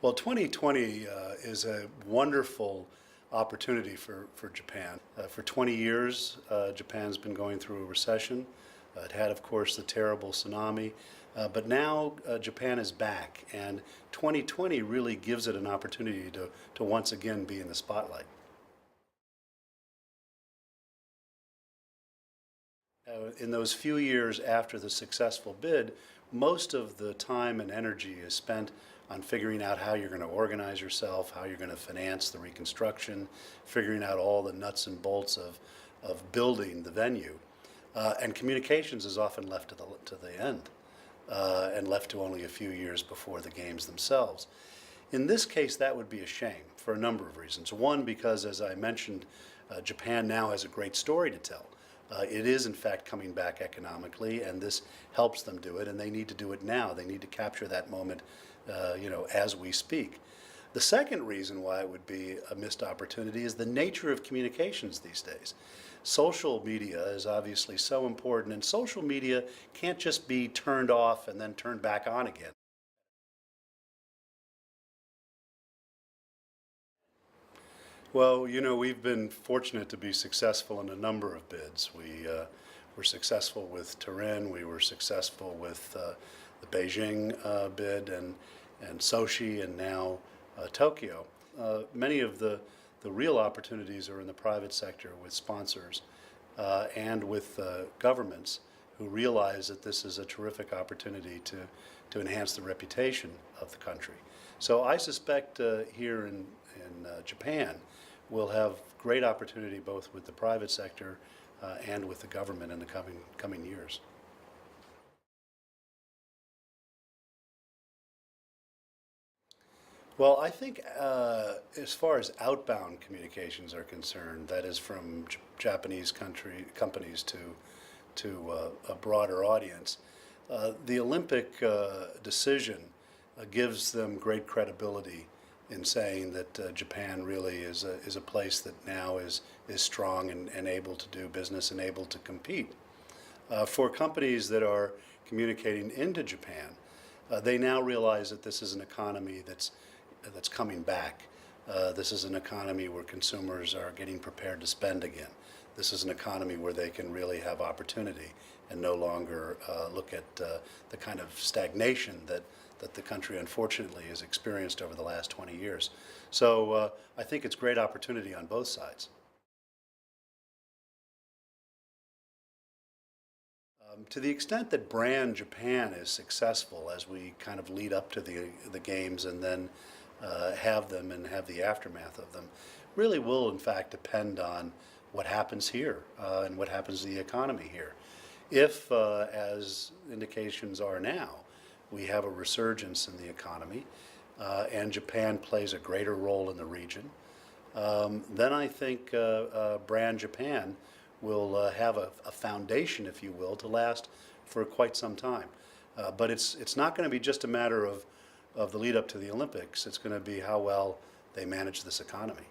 Well, 2020 is a wonderful opportunity for Japan. For 20 years, Japan's been going through a recession. It had, of course, the terrible tsunami, but now Japan is back, and 2020 really gives it an opportunity to once again be in the spotlight. In those few years after the successful bid, most of the time and energy is spent on figuring out how you're going to organize yourself, how you're going to finance the reconstruction, figuring out all the nuts and bolts of building the venue. And communications is often left to the end and left to only a few years before the games themselves. In this case, that would be a shame for a number of reasons. One, because as I mentioned, Japan now has a great story to tell. It is, in fact, coming back economically, and this helps them do it, and they need to do it now. They need to capture that moment, as we speak. The second reason why it would be a missed opportunity is the nature of communications these days. Social media is obviously so important, and social media can't just be turned off and then turned back on again. Well, we've been fortunate to be successful in a number of bids. We were successful with Turin, we were successful with the Beijing bid and Sochi, and now Tokyo. Many of the real opportunities are in the private sector with sponsors and with governments who realize that this is a terrific opportunity to enhance the reputation of the country. So I suspect here in Japan, we'll have great opportunity both with the private sector and with the government in the coming years. Well, I think as far as outbound communications are concerned, that is from Japanese companies to a broader audience, the Olympic decision gives them great credibility in saying that Japan really is a place that now is strong and able to do business and able to compete. For companies that are communicating into Japan, they now realize that this is an economy that's coming back. This is an economy where consumers are getting prepared to spend again. This is an economy where they can really have opportunity and no longer look at the kind of stagnation that the country unfortunately has experienced over the last 20 years. So I think it's great opportunity on both sides. To the extent that brand Japan is successful as we kind of lead up to the games and then have them and have the aftermath of them, really will in fact depend on what happens here and what happens to the economy here. If, as indications are now, we have a resurgence in the economy and Japan plays a greater role in the region, then I think brand Japan will have a foundation, if you will, to last for quite some time. But it's not going to be just a matter of the lead up to the Olympics. It's going to be how well they manage this economy.